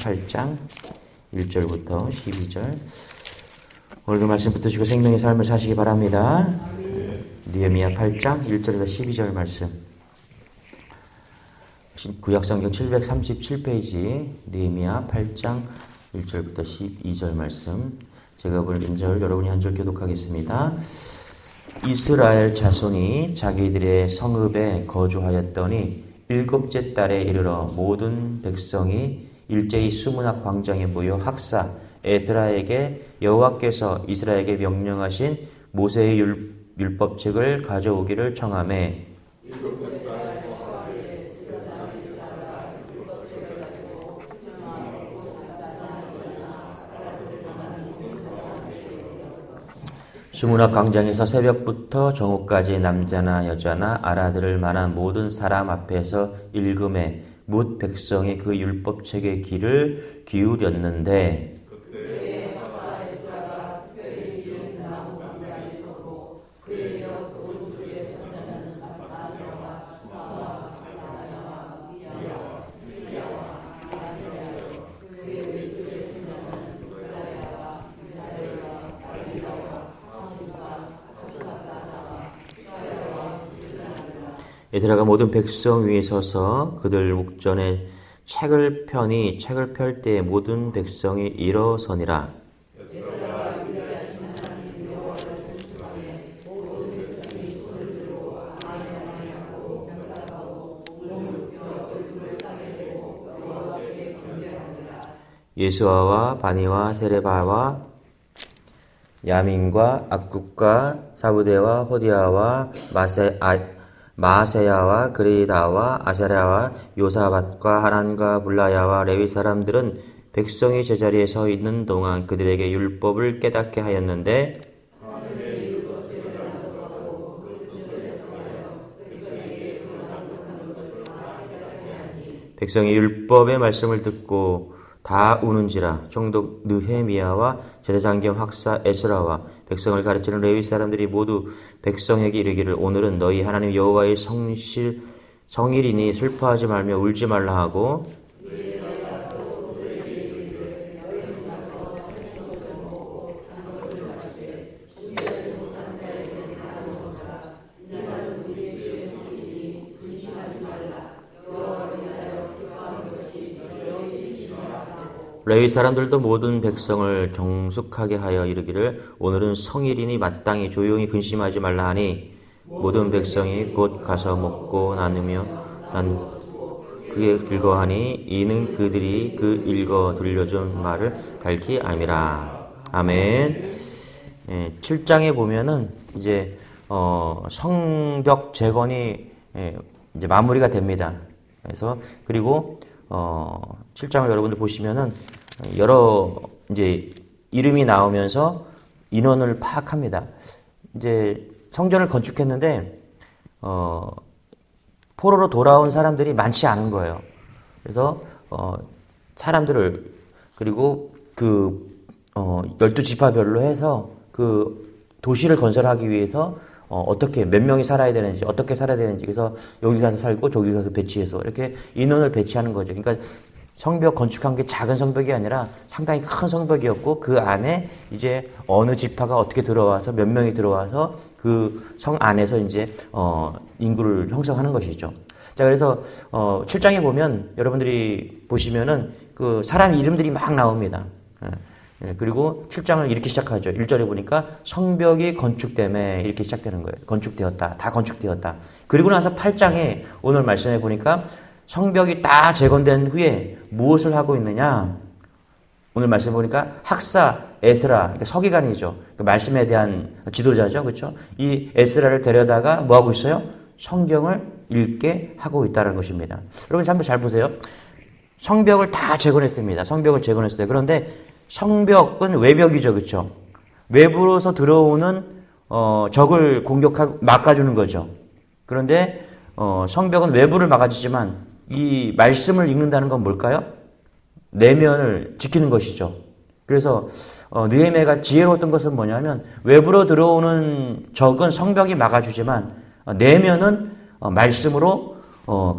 8장 1절부터 12절. 오늘도 말씀 붙드시고 생명의 삶을 사시기 바랍니다. 느헤미야 8장 1절에서 12절 말씀. 구약성경 737페이지 느헤미야 8장 1절부터 12절 말씀. 제가 오늘 1절, 여러분이 한 절 교독하겠습니다. 이스라엘 자손이 자기들의 성읍에 거주하였더니 일곱째 달에 이르러 모든 백성이 일제히 수문학 광장에 모여 학사 에스라에게 여호와께서 이스라엘에게 명령하신 모세의 율법책을 가져오기를 청하매 수문학 광장에서 새벽부터 정오까지 남자나 여자나 알아들을 만한 모든 사람 앞에서 읽음에 뭇 백성이 그 율법책의 귀를 기울였는데 에스라가 모든 백성 위에 서서 그들 목전에 책을 펴니 책을 펼 때에 모든 백성이 일어서니라. 예수아와 바니와 세레바와 야민과 악국과 사부대와 호디아와 마세야와 그레이다와 아사랴와 요사밧과 하난과 불라야와 레위 사람들은 백성이 제자리에 서 있는 동안 그들에게 율법을 깨닫게 하였는데 백성이 율법의 말씀을 듣고 다 우는지라. 총독 느헤미야와 제사장 겸 학사 에스라와 백성을 가르치는 레위 사람들이 모두 백성에게 이르기를 오늘은 너희 하나님 여호와의 성일이니 슬퍼하지 말며 울지 말라 하고 레위 사람들도 모든 백성을 정숙하게 하여 이르기를 오늘은 성일이니 마땅히 조용히 근심하지 말라 하니 모든 백성이 곧 가서 먹고 나누며 그게 즐거워하니 이는 그들이 그 읽어 들려준 말을 밝히 암이라. 아멘. 7장에 보면은 이제 성벽 재건이 이제 마무리가 됩니다. 그래서 그리고 7장을 여러분들 보시면은 여러 이제 이름이 나오면서 인원을 파악합니다. 이제 성전을 건축했는데 포로로 돌아온 사람들이 많지 않은 거예요. 그래서 사람들을 그리고 그 12지파별로 해서 그 도시를 건설하기 위해서 어떻게 몇 명이 살아야 되는지 어떻게 살아야 되는지 그래서 여기 가서 살고 저기 가서 배치해서 이렇게 인원을 배치하는 거죠. 그러니까 성벽 건축한 게 작은 성벽이 아니라 상당히 큰 성벽이었고 그 안에 이제 어느 지파가 어떻게 들어와서 몇 명이 들어와서 그 성 안에서 이제 인구를 형성하는 것이죠. 자, 그래서 7장에 보면 여러분들이 보시면은 그 사람 이름들이 막 나옵니다. 그리고 7장을 이렇게 시작하죠. 1절에 보니까 성벽이 건축됨에 이렇게 시작되는 거예요. 건축되었다. 다 건축되었다. 그리고 나서 8장에 오늘 말씀해 보니까 성벽이 다 재건된 후에 무엇을 하고 있느냐? 오늘 말씀해 보니까 학사 에스라, 그러니까 서기관이죠. 그 말씀에 대한 지도자죠. 그렇죠? 이 에스라를 데려다가 뭐 하고 있어요? 성경을 읽게 하고 있다는 것입니다. 여러분 한번 잘 보세요. 성벽을 다 재건했습니다. 성벽을 재건했어요. 그런데 성벽은 외벽이죠. 그렇죠? 외부로서 들어오는 적을 공격하고 막아주는 거죠. 그런데 성벽은 외부를 막아주지만 이 말씀을 읽는다는 건 뭘까요? 내면을 지키는 것이죠. 그래서 느헤미야가 지혜로웠던 것은 뭐냐면 외부로 들어오는 적은 성벽이 막아주지만 내면은 말씀으로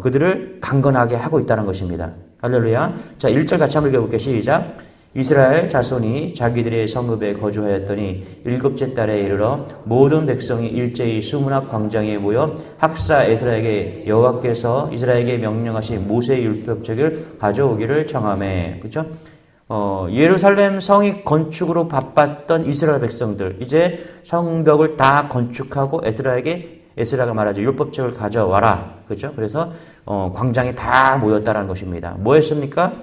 그들을 강건하게 하고 있다는 것입니다. 할렐루야. 자, 1절 같이 한번 읽어볼게요. 시작. 이스라엘 자손이 자기들의 성읍에 거주하였더니 일곱째 달에 이르러 모든 백성이 일제히 수문학 광장에 모여 학사 에스라에게 여호와께서 이스라엘에게 명령하신 모세의 율법책을 가져오기를 청하매. 그렇죠? 예루살렘 성이 건축으로 바빴던 이스라엘 백성들, 이제 성벽을 다 건축하고 에스라가 말하죠. 율법책을 가져와라. 그렇죠? 그래서 광장에 다 모였다라는 것입니다. 뭐 했습니까?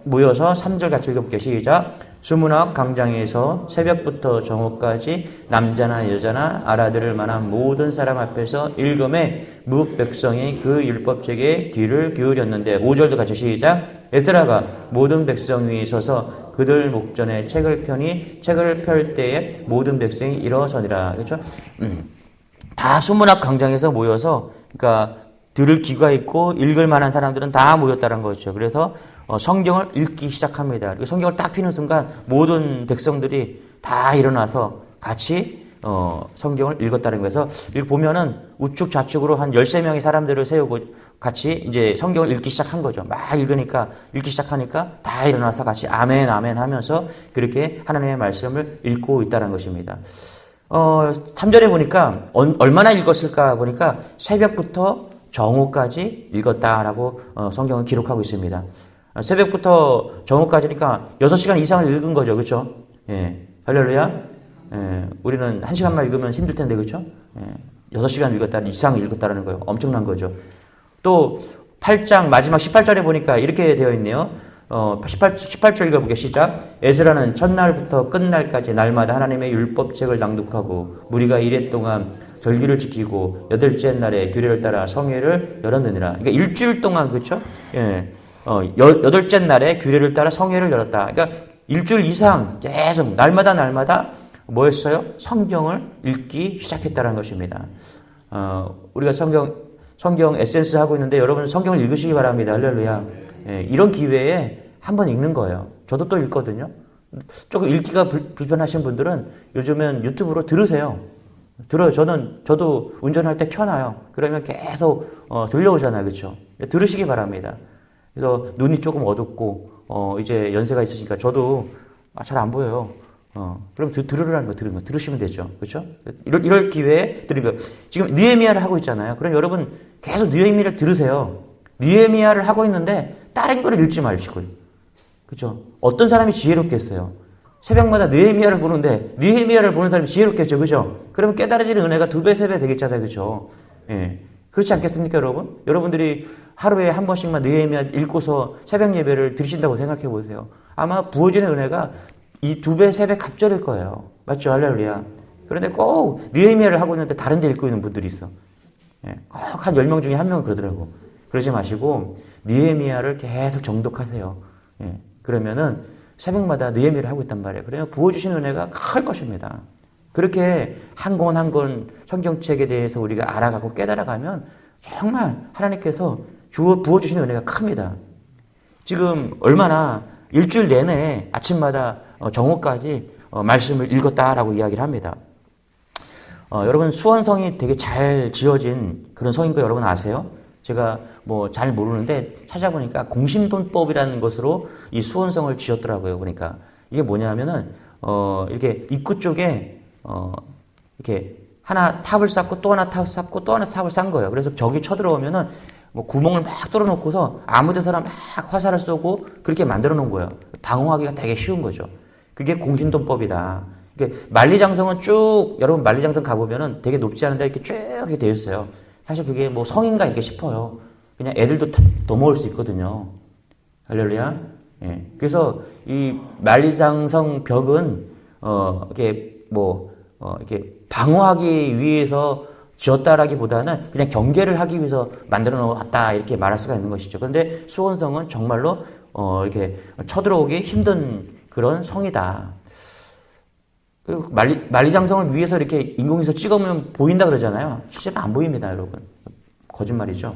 모여서 3절 같이 읽어볼게요. 시작. 수문학 광장에서 새벽부터 정오까지 남자나 여자나 알아들을 만한 모든 사람 앞에서 읽음에 무릇 백성이 그 율법책에 귀를 기울였는데 5절도 같이 시작. 에스라가 모든 백성 위에 서서 그들 목전에 책을 펴니 책을 펼 때에 모든 백성이 일어서니라. 그렇죠? 다 수문학 광장에서 모여서 그러니까 들을 귀가 있고 읽을 만한 사람들은 다 모였다는 거죠. 그래서 성경을 읽기 시작합니다. 그리고 성경을 딱 피는 순간 모든 백성들이 다 일어나서 같이 성경을 읽었다는 거에서 이거 보면은 우측 좌측으로 한 13명의 사람들을 세우고 같이 이제 성경을 읽기 시작한 거죠. 막 읽기 시작하니까 다 일어나서 같이 아멘 아멘 하면서 그렇게 하나님의 말씀을 읽고 있다는 것입니다. 3절에 보니까 얼마나 읽었을까 보니까 새벽부터 정오까지 읽었다라고 성경은 기록하고 있습니다. 새벽부터 정오까지니까 6시간 이상을 읽은 거죠. 그렇죠? 예. 할렐루야. 예. 우리는 1시간만 읽으면 힘들 텐데 그렇죠? 예. 6시간 이상 읽었다라는 거예요. 엄청난 거죠. 또 8장 마지막 18절에 보니까 이렇게 되어 있네요. 18절 읽어보게 시작. 에스라는 첫날부터 끝날까지 날마다 하나님의 율법책을 낭독하고 무리가 이래 동안 절기를 지키고 8째 날에 규례를 따라 성회를 열었느니라. 그러니까 일주일 동안 그렇죠? 예. 8째 날에 규례를 따라 성회를 열었다. 그러니까 일주일 이상 계속 날마다 뭐 했어요? 성경을 읽기 시작했다는 것입니다. 우리가 성경 에센스 하고 있는데 여러분 성경을 읽으시기 바랍니다. 할렐루야. 예, 이런 기회에 한번 읽는 거예요. 저도 또 읽거든요. 조금 읽기가 불편하신 분들은 요즘은 유튜브로 들으세요. 들어요. 저도 운전할 때 켜놔요. 그러면 계속 들려오잖아요. 그렇죠? 들으시기 바랍니다. 그래서 눈이 조금 어둡고 이제 연세가 있으시니까 저도 잘 안 보여요. 그럼 들으라는 거 들으시면 되죠. 그렇죠? 이럴 기회에 들으니까 지금 느헤미야를 하고 있잖아요. 그럼 여러분 계속 느헤미야를 들으세요. 느헤미야를 하고 있는데 다른 거를 읽지 마시고요. 그렇죠? 어떤 사람이 지혜롭겠어요? 새벽마다 느헤미야를 보는데 느헤미야를 보는 사람이 지혜롭겠죠. 그죠? 그러면 깨달아지는 은혜가 2배, 3배 되겠잖아요. 그죠? 예. 그렇지 않겠습니까, 여러분? 여러분들이 하루에 한 번씩만 느헤미야 읽고서 새벽 예배를 드리신다고 생각해 보세요. 아마 부어지는 은혜가 이 2배, 3배 갑절일 거예요. 맞죠? 할렐루야. 그런데 꼭 느헤미야를 하고 있는데 다른 데 읽고 있는 분들이 있어. 예. 꼭 한 10명 중에 1명은 그러더라고. 그러지 마시고 느헤미야를 계속 정독하세요. 예. 그러면은 새벽마다 느헤미야를 하고 있단 말이에요. 그러면 부어주시는 은혜가 클 것입니다. 그렇게 한 권 한 권 성경책에 대해서 우리가 알아가고 깨달아가면 정말 하나님께서 부어주시는 은혜가 큽니다. 지금 얼마나 일주일 내내 아침마다 정오까지 말씀을 읽었다라고 이야기를 합니다. 여러분 수원성이 되게 잘 지어진 그런 성인 거 여러분 아세요? 제가 뭐 잘 모르는데 찾아보니까 공심돈법이라는 것으로 이 수원성을 지었더라고요. 그러니까 이게 뭐냐면은 이렇게 입구 쪽에 이렇게 하나 탑을 쌓고 또 하나 탑을 쌓고 또 하나 탑을 쌓은 거예요. 그래서 적이 쳐들어오면은 뭐 구멍을 막 뚫어놓고서 아무 데서나 막 화살을 쏘고 그렇게 만들어 놓은 거예요. 방어하기가 되게 쉬운 거죠. 그게 공심돈법이다. 만리장성은 쭉 여러분 만리장성 가보면은 되게 높지 않은데 이렇게 쭉 이렇게 되어 있어요. 사실 그게 뭐 성인가 이렇게 싶어요. 그냥 애들도 넘어올 수 있거든요. 할렐루야. 예. 그래서 이 만리장성 벽은 이렇게 방어하기 위해서 지었다라기보다는 그냥 경계를 하기 위해서 만들어 놓았다 이렇게 말할 수가 있는 것이죠. 그런데 수원성은 정말로 이렇게 쳐들어오기 힘든 그런 성이다. 그리고 만리장성을 위해서 이렇게 인공위성 찍으면 보인다 그러잖아요. 실제로 안 보입니다, 여러분. 거짓말이죠.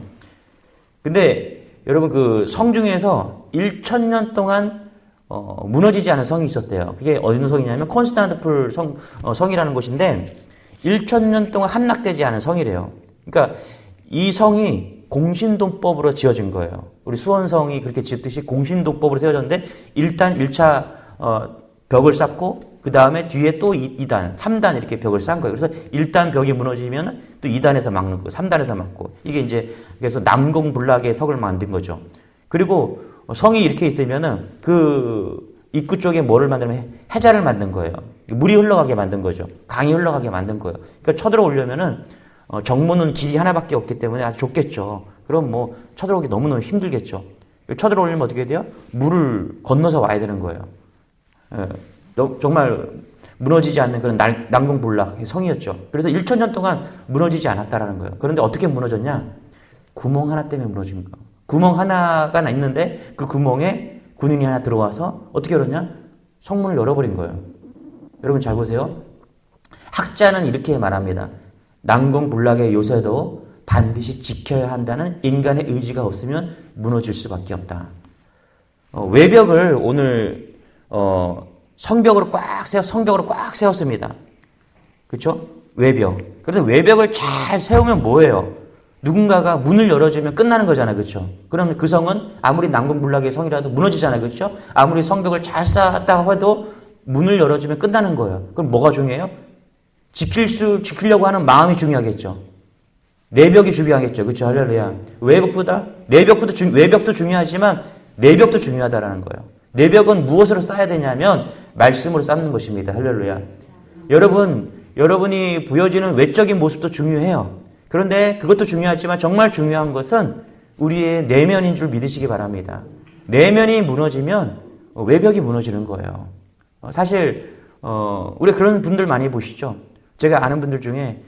근데 여러분 그 성 중에서 1000년 동안 무너지지 않은 성이 있었대요. 그게 어느 성이냐면 콘스탄티노플 성이라는 곳인데 1000년 동안 함락되지 않은 성이래요. 그러니까 이 성이 공신돈법으로 지어진 거예요. 우리 수원성이 그렇게 짓듯이 공신도법으로 세워졌는데 일단 1차 벽을 쌓고 그 다음에 뒤에 또 2단, 3단 이렇게 벽을 쌓은 거예요. 그래서 1단 벽이 무너지면 또 2단에서 막는 거, 3단에서 막고 이게 이제 그래서 남공불락의 석을 만든 거죠. 그리고 성이 이렇게 있으면은 그 입구 쪽에 뭐를 만들면 해자를 만든 거예요. 물이 흘러가게 만든 거죠. 강이 흘러가게 만든 거예요. 그러니까 쳐들어오려면은 정문은 길이 하나밖에 없기 때문에 아주 좁겠죠. 그럼 뭐 쳐들어오기 너무너무 힘들겠죠. 쳐들어오려면 어떻게 돼요? 물을 건너서 와야 되는 거예요. 정말 무너지지 않는 그런 난공불락의 성이었죠. 그래서 1,000년 동안 무너지지 않았다라는 거예요. 그런데 어떻게 무너졌냐? 구멍 하나 때문에 무너진 거예요. 구멍 하나가 있는데 그 구멍에 군인이 하나 들어와서 어떻게 열었냐? 성문을 열어버린 거예요. 여러분 잘 보세요. 학자는 이렇게 말합니다. 난공불락의 요새도 반드시 지켜야 한다는 인간의 의지가 없으면 무너질 수밖에 없다. 외벽을 오늘 성벽으로 꽉 세웠습니다. 그렇죠? 외벽. 그래서 외벽을 잘 세우면 뭐예요? 누군가가 문을 열어주면 끝나는 거잖아요. 그렇죠? 그러면 그 성은 아무리 난공불락의 성이라도 무너지잖아요. 그렇죠? 아무리 성벽을 잘 쌓았다고 해도 문을 열어주면 끝나는 거예요. 그럼 뭐가 중요해요? 지키려고 하는 마음이 중요하겠죠. 내벽이 중요하겠죠. 그렇죠? 할렐루야. 외벽도 중요하지만 내벽도 중요하다라는 거예요. 내벽은 무엇으로 쌓아야 되냐면 말씀으로 쌓는 것입니다. 할렐루야. 여러분이 보여지는 외적인 모습도 중요해요. 그런데 그것도 중요하지만 정말 중요한 것은 우리의 내면인 줄 믿으시기 바랍니다. 내면이 무너지면 외벽이 무너지는 거예요. 사실 우리 그런 분들 많이 보시죠. 제가 아는 분들 중에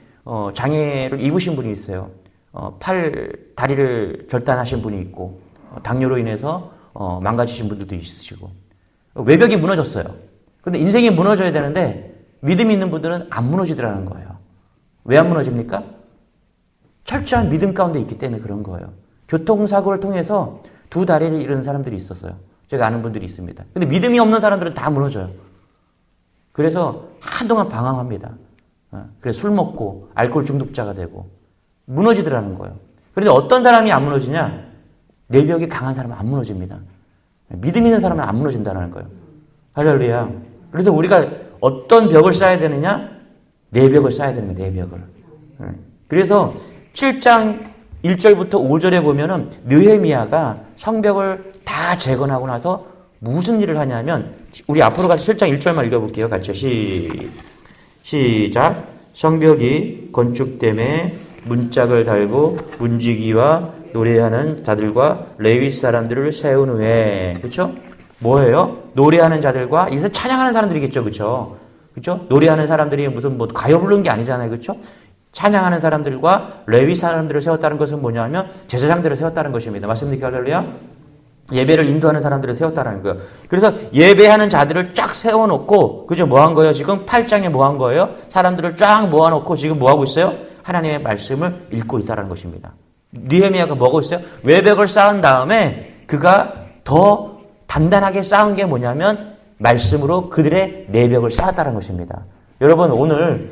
장애를 입으신 분이 있어요. 다리를 절단하신 분이 있고 당뇨로 인해서 망가지신 분들도 있으시고 외벽이 무너졌어요. 그런데 인생이 무너져야 되는데 믿음이 있는 분들은 안 무너지더라는 거예요. 왜 안 무너집니까? 철저한 믿음 가운데 있기 때문에 그런 거예요. 교통사고를 통해서 2다리를 잃은 사람들이 있었어요. 제가 아는 분들이 있습니다. 근데 믿음이 없는 사람들은 다 무너져요. 그래서 한동안 방황합니다. 그래서 술 먹고 알코올 중독자가 되고 무너지더라는 거예요. 그런데 어떤 사람이 안 무너지냐? 내벽이 강한 사람은 안 무너집니다. 믿음 있는 사람은 안 무너진다는 거예요. 할렐루야. 그래서 우리가 어떤 벽을 쌓아야 되느냐? 내벽을 쌓아야 되는 거예요. 내벽을. 그래서 7장 1절부터 5절에 보면은 느헤미야가 성벽을 다 재건하고 나서 무슨 일을 하냐면 우리 앞으로 가서 7장 1절만 읽어볼게요. 같이 시작. 성벽이 건축됨에 문짝을 달고 문지기와 노래하는 자들과 레위 사람들을 세운 후에, 그렇죠? 뭐예요? 노래하는 자들과 이것은 찬양하는 사람들이겠죠, 그렇죠? 그렇죠? 노래하는 사람들이 무슨 뭐 가요 부르는 게 아니잖아요, 그렇죠? 찬양하는 사람들과 레위 사람들을 세웠다는 것은 뭐냐면 제사장들을 세웠다는 것입니다. 맞습니까, 할렐루야? 예배를 인도하는 사람들을 세웠다는 거예요. 그래서 예배하는 자들을 쫙 세워놓고, 그죠? 뭐 한 거예요? 지금 8장에 뭐 한 거예요? 사람들을 쫙 모아놓고 지금 뭐 하고 있어요? 하나님의 말씀을 읽고 있다는 것입니다. 느헤미야가 뭐하고 있어요? 외벽을 쌓은 다음에 그가 더 단단하게 쌓은 게 뭐냐면 말씀으로 그들의 내벽을 쌓았다는 것입니다. 여러분, 오늘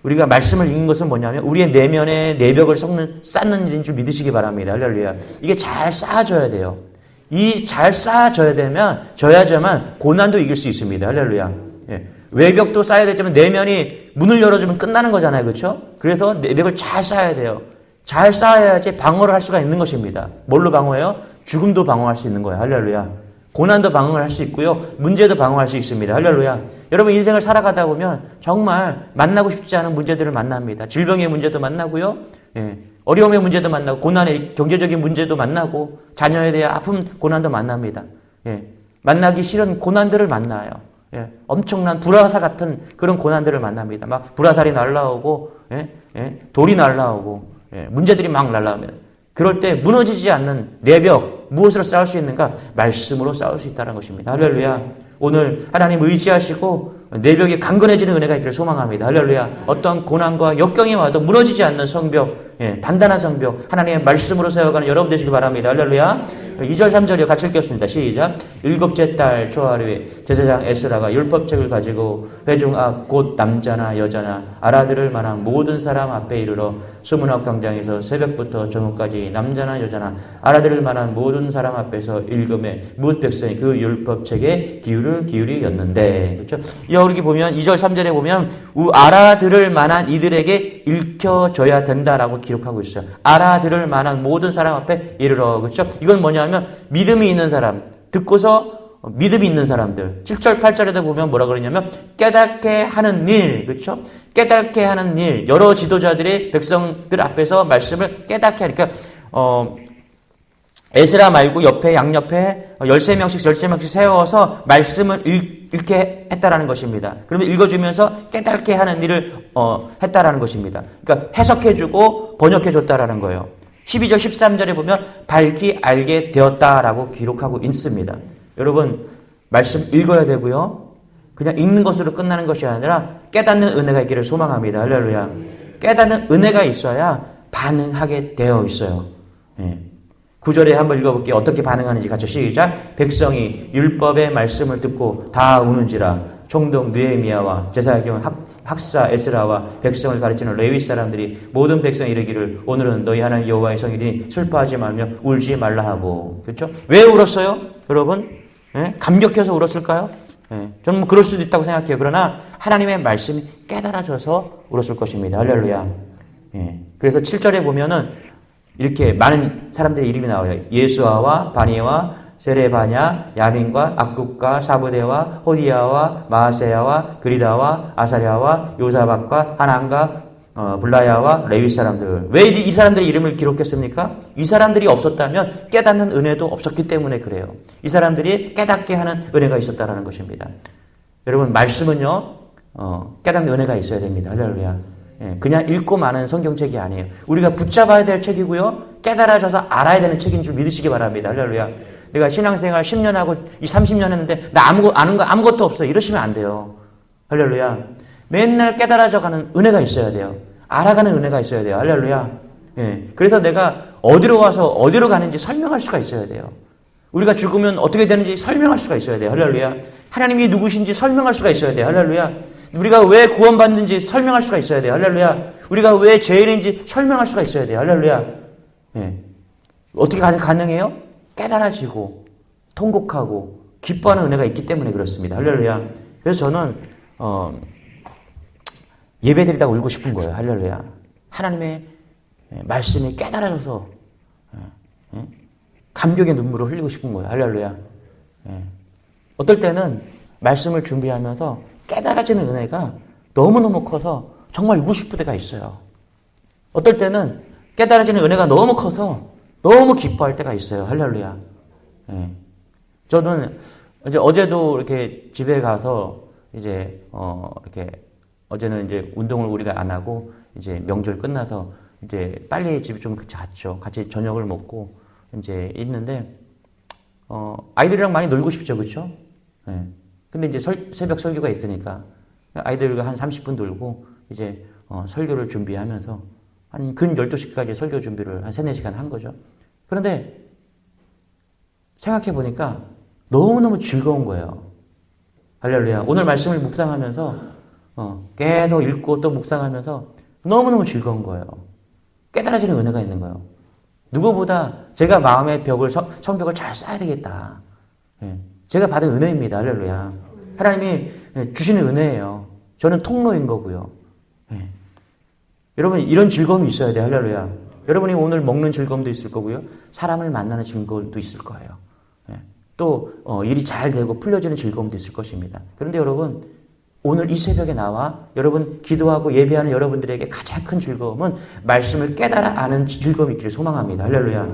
우리가 말씀을 읽는 것은 뭐냐면 우리의 내면에 내벽을 쌓는 일인 줄 믿으시기 바랍니다. 할렐루야. 이게 잘 쌓아져야 돼요. 이 잘 쌓아져야지만 고난도 이길 수 있습니다. 할렐루야. 예. 외벽도 쌓아야 되지만 내면이 문을 열어주면 끝나는 거잖아요. 그렇죠? 그래서 내벽을 잘 쌓아야 돼요. 잘 쌓아야지 방어를 할 수가 있는 것입니다. 뭘로 방어해요? 죽음도 방어할 수 있는 거예요. 할렐루야. 고난도 방어를 할 수 있고요. 문제도 방어할 수 있습니다. 할렐루야. 여러분 인생을 살아가다 보면 정말 만나고 싶지 않은 문제들을 만납니다. 질병의 문제도 만나고요. 예. 어려움의 문제도 만나고 고난의 경제적인 문제도 만나고 자녀에 대한 아픈 고난도 만납니다. 예. 만나기 싫은 고난들을 만나요. 예. 엄청난 불화사 같은 그런 고난들을 만납니다. 막 불화살이 날라오고 돌이 날라오고 문제들이 막 날라오면 그럴 때 무너지지 않는 내벽 무엇으로 쌓을 수 있는가? 말씀으로 쌓을 수 있다는 것입니다. 할렐루야. 오늘 하나님 의지하시고 내벽이 강건해지는 은혜가 있기를 소망합니다. 할렐루야. 어떤 고난과 역경이 와도 무너지지 않는 성벽, 단단한 성벽, 하나님의 말씀으로 세워가는 여러분 되시길 바랍니다. 할렐루야. 2절 3절이요. 같이 읽겠습니다. 시작. 일곱째 달 초하루에 제사장 에스라가 율법책을 가지고 회중 앞 곧 남자나 여자나 알아들을 만한 모든 사람 앞에 이르러 수문학 광장에서 새벽부터 저녁까지 남자나 여자나 알아들을 만한 모든 사람 앞에서 읽음에 무엇 백성이 그 율법책에 기울이었는데. 그렇죠? 여기 보면 2절 3절에 보면 알아들을 만한 이들에게 읽혀져야 된다라고 기록하고 있어요. 알아들을 만한 모든 사람 앞에 이르러. 그렇죠? 이건 뭐냐면 믿음이 있는 사람, 듣고서 믿음이 있는 사람들. 7절 8절에도 보면 뭐라 그러냐면 깨닫게 하는 일. 그렇죠? 깨닫게 하는 일. 여러 지도자들이 백성들 앞에서 말씀을 깨닫게 하니까 에스라 말고 옆에 양옆에 13명씩 세워서 말씀을 읽게 했다라는 것입니다. 그러면 읽어주면서 깨닫게 하는 일을 했다라는 것입니다. 그러니까 해석해주고 번역해줬다라는 거예요. 12절 13절에 보면 밝히 알게 되었다라고 기록하고 있습니다. 여러분 말씀 읽어야 되고요. 그냥 읽는 것으로 끝나는 것이 아니라 깨닫는 은혜가 있기를 소망합니다. 할렐루야. 깨닫는 은혜가 있어야 반응하게 되어 있어요. 9절에 한번 읽어볼게요. 어떻게 반응하는지 같이 시작. 백성이 율법의 말씀을 듣고 다 우는지라. 총독 느헤미야와 제사장 학사 에스라와 백성을 가르치는 레위 사람들이 모든 백성이 이르기를 오늘은 너희 하나님 여호와의 성일이니 슬퍼하지 말며 울지 말라 하고. 그렇죠? 왜 울었어요? 여러분? 감격해서 울었을까요? 저는 뭐 그럴 수도 있다고 생각해요. 그러나 하나님의 말씀이 깨달아져서 울었을 것입니다. 할렐루야. 그래서 7절에 보면은 이렇게 많은 사람들의 이름이 나와요. 예수아와 바니와 세레바냐, 야민과 악굽과 사부대와 호디야와 마아세야와 그리다와 아사랴와 요사박과 하난과 블라야와 레위 사람들. 왜 이 사람들의 이름을 기록했습니까? 이 사람들이 없었다면 깨닫는 은혜도 없었기 때문에 그래요. 이 사람들이 깨닫게 하는 은혜가 있었다라는 것입니다. 여러분 말씀은요 깨닫는 은혜가 있어야 됩니다. 할렐루야. 그냥 읽고 마는 성경책이 아니에요. 우리가 붙잡아야 될 책이고요. 깨달아져서 알아야 되는 책인 줄 믿으시기 바랍니다. 할렐루야. 내가 신앙생활 10년 하고 30년 했는데 나 아는 거 아무것도 없어. 이러시면 안 돼요. 할렐루야. 맨날 깨달아져 가는 은혜가 있어야 돼요. 알아가는 은혜가 있어야 돼요. 할렐루야. 그래서 내가 어디로 와서 어디로 가는지 설명할 수가 있어야 돼요. 우리가 죽으면 어떻게 되는지 설명할 수가 있어야 돼요. 할렐루야. 하나님이 누구신지 설명할 수가 있어야 돼요. 할렐루야. 우리가 왜 구원받는지 설명할 수가 있어야 돼요. 할렐루야. 우리가 왜 죄인인지 설명할 수가 있어야 돼요. 할렐루야. 어떻게 가능해요? 깨달아지고 통곡하고 기뻐하는 은혜가 있기 때문에 그렇습니다. 할렐루야. 그래서 저는 예배드리다가 울고 싶은 거예요. 할렐루야. 하나님의 말씀이 깨달아져서 감격의 눈물을 흘리고 싶은 거예요. 할렐루야. 어떨 때는 말씀을 준비하면서 깨달아지는 은혜가 너무너무 커서 정말 울고 싶을 때가 있어요. 어떨 때는 깨달아지는 은혜가 너무 커서 너무 기뻐할 때가 있어요. 할렐루야. 저는 이제 어제도 이렇게 집에 가서 이제 이렇게 어제는 이제 운동을 우리가 안 하고 이제 명절 끝나서 이제 빨리 집에 좀 잤죠. 같이 저녁을 먹고 이제 있는데 아이들이랑 많이 놀고 싶죠, 그렇죠? 근데 이제 새벽 설교가 있으니까 아이들과 한 30분 놀고 이제 설교를 준비하면서 한 근 12시까지 설교 준비를 한 3, 4시간 한 거죠. 그런데 생각해 보니까 너무너무 즐거운 거예요. 할렐루야. 오늘 말씀을 묵상하면서 계속 읽고 또 묵상하면서 너무너무 즐거운 거예요. 깨달아지는 은혜가 있는 거예요. 누구보다 제가 마음의 벽을 성벽을 잘 쌓아야 되겠다. 제가 받은 은혜입니다. 할렐루야. 하나님이 주시는 은혜예요. 저는 통로인 거고요. 여러분 이런 즐거움이 있어야 돼요. 할렐루야. 여러분이 오늘 먹는 즐거움도 있을 거고요. 사람을 만나는 즐거움도 있을 거예요. 또 일이 잘 되고 풀려지는 즐거움도 있을 것입니다. 그런데 여러분 오늘 이 새벽에 나와 여러분 기도하고 예배하는 여러분들에게 가장 큰 즐거움은 말씀을 깨달아 아는 즐거움이 있기를 소망합니다. 할렐루야.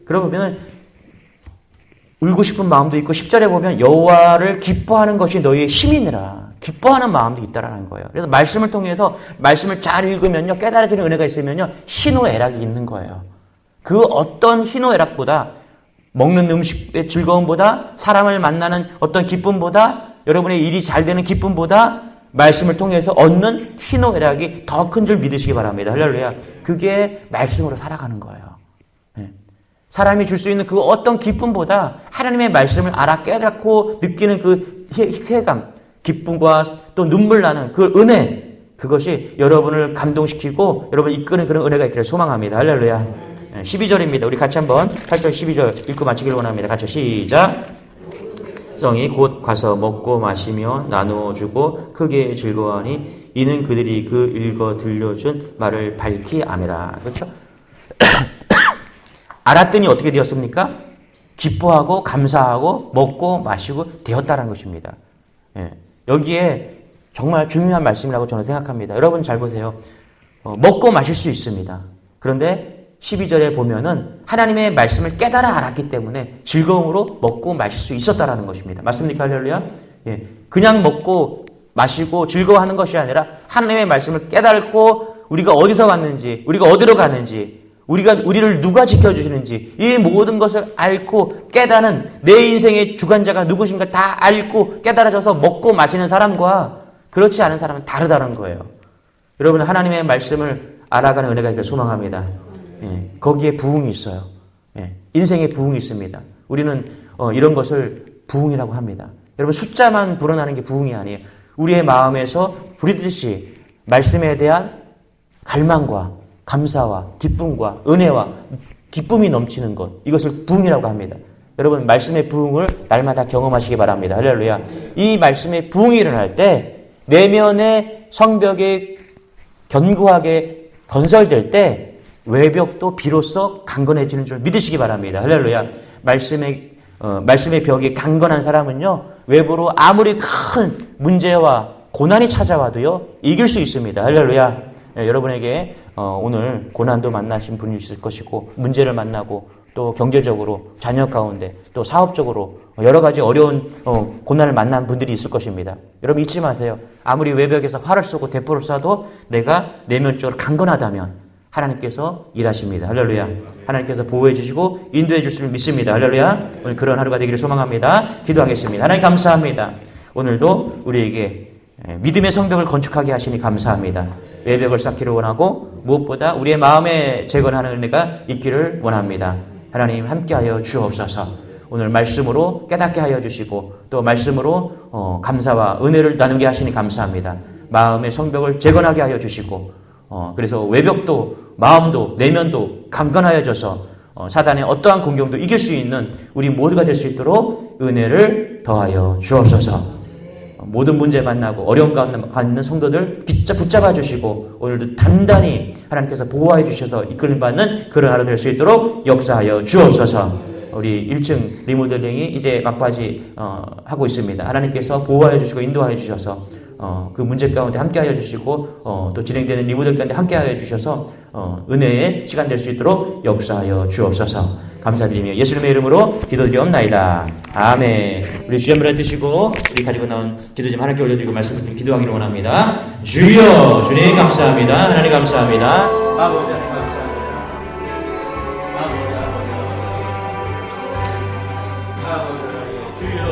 그러면 울고 싶은 마음도 있고 10절에 보면 여호와를 기뻐하는 것이 너희의 힘이니라. 기뻐하는 마음도 있다라는 거예요. 그래서 말씀을 통해서 말씀을 잘 읽으면요. 깨달아지는 은혜가 있으면요. 희노애락이 있는 거예요. 그 어떤 희노애락보다 먹는 음식의 즐거움보다, 사람을 만나는 어떤 기쁨보다, 여러분의 일이 잘 되는 기쁨보다 말씀을 통해서 얻는 희노애락이 더 큰 줄 믿으시기 바랍니다. 할렐루야. 그게 말씀으로 살아가는 거예요. 사람이 줄 수 있는 그 어떤 기쁨보다 하나님의 말씀을 알아 깨닫고 느끼는 그 쾌감, 기쁨과 또 눈물 나는 그 은혜, 그것이 여러분을 감동시키고 여러분을 이끄는 그런 은혜가 있기를 소망합니다. 할렐루야. 12절입니다. 우리 같이 한번 8절 12절 읽고 마치기를 원합니다. 같이 시작. 성이 곧 가서 먹고 마시며 나누어 주고 크게 즐거워하니 이는 그들이 그 읽어 들려준 말을 밝히 아매라. 그렇죠? 알았더니 어떻게 되었습니까? 기뻐하고 감사하고 먹고 마시고 되었다는 것입니다. 여기에 정말 중요한 말씀이라고 저는 생각합니다. 여러분 잘 보세요. 먹고 마실 수 있습니다. 그런데 12절에 보면은 하나님의 말씀을 깨달아 알았기 때문에 즐거움으로 먹고 마실 수 있었다라는 것입니다. 맞습니까? 할렐루야? 그냥 먹고 마시고 즐거워하는 것이 아니라 하나님의 말씀을 깨달고 우리가 어디서 왔는지, 우리가 어디로 가는지, 우리를 누가 지켜주시는지 이 모든 것을 알고 깨닫는 내 인생의 주관자가 누구신가 다 알고 깨달아져서 먹고 마시는 사람과 그렇지 않은 사람은 다르다는 거예요. 여러분 하나님의 말씀을 알아가는 은혜가 있기를 소망합니다. 거기에 부흥이 있어요. 인생에 부흥이 있습니다. 우리는 이런 것을 부흥이라고 합니다. 여러분 숫자만 불어나는 게 부흥이 아니에요. 우리의 마음에서 부리듯이 말씀에 대한 갈망과 감사와 기쁨과 은혜와 기쁨이 넘치는 것, 이것을 부흥이라고 합니다. 여러분 말씀의 부흥을 날마다 경험하시기 바랍니다. 할렐루야. 이 말씀의 부흥이 일어날 때 내면의 성벽이 견고하게 건설될 때 외벽도 비로소 강건해지는 줄 믿으시기 바랍니다. 할렐루야. 말씀의 벽이 강건한 사람은요, 외부로 아무리 큰 문제와 고난이 찾아와도요, 이길 수 있습니다. 할렐루야. 여러분에게 오늘 고난도 만나신 분이 있을 것이고, 문제를 만나고, 또 경제적으로, 자녀 가운데, 또 사업적으로 여러 가지 어려운 고난을 만난 분들이 있을 것입니다. 여러분 잊지 마세요. 아무리 외벽에서 활을 쏘고 대포를 쏴도 내가 내면적으로 강건하다면 하나님께서 일하십니다. 할렐루야. 하나님께서 보호해 주시고 인도해 줄 줄 믿습니다. 할렐루야. 오늘 그런 하루가 되기를 소망합니다. 기도하겠습니다. 하나님 감사합니다. 오늘도 우리에게 믿음의 성벽을 건축하게 하시니 감사합니다. 외벽을 쌓기를 원하고 무엇보다 우리의 마음에 재건하는 은혜가 있기를 원합니다. 하나님 함께하여 주옵소서. 오늘 말씀으로 깨닫게 하여 주시고 또 말씀으로 감사와 은혜를 나누게 하시니 감사합니다. 마음의 성벽을 재건하게 하여 주시고 그래서 외벽도 마음도 내면도 강건하여져서 사단의 어떠한 공격도 이길 수 있는 우리 모두가 될 수 있도록 은혜를 더하여 주옵소서. 모든 문제 만나고 어려운 가운데 있는 성도들 붙잡아 주시고 오늘도 단단히 하나님께서 보호해 주셔서 이끌림 받는 그런 하루 될 수 있도록 역사하여 주옵소서. 우리 1층 리모델링이 이제 막바지 하고 있습니다. 하나님께서 보호해 주시고 인도하여 주셔서 그 문제 가운데 함께하여 주시고 또 진행되는 리모델 가운데 함께하여 주셔서 은혜의 시간 될 수 있도록 역사하여 주옵소서. 감사드리며 예수님의 이름으로 기도드리옵나이다. 아멘. 우리 주여 한번 해주시고 우리 가지고 나온 기도 좀 하나님께 올려드리고 말씀을 좀 기도하기를 원합니다. 주여 주님 감사합니다. 하나님 감사합니다. 아버지 하나님 감사합니다. 아버지 주여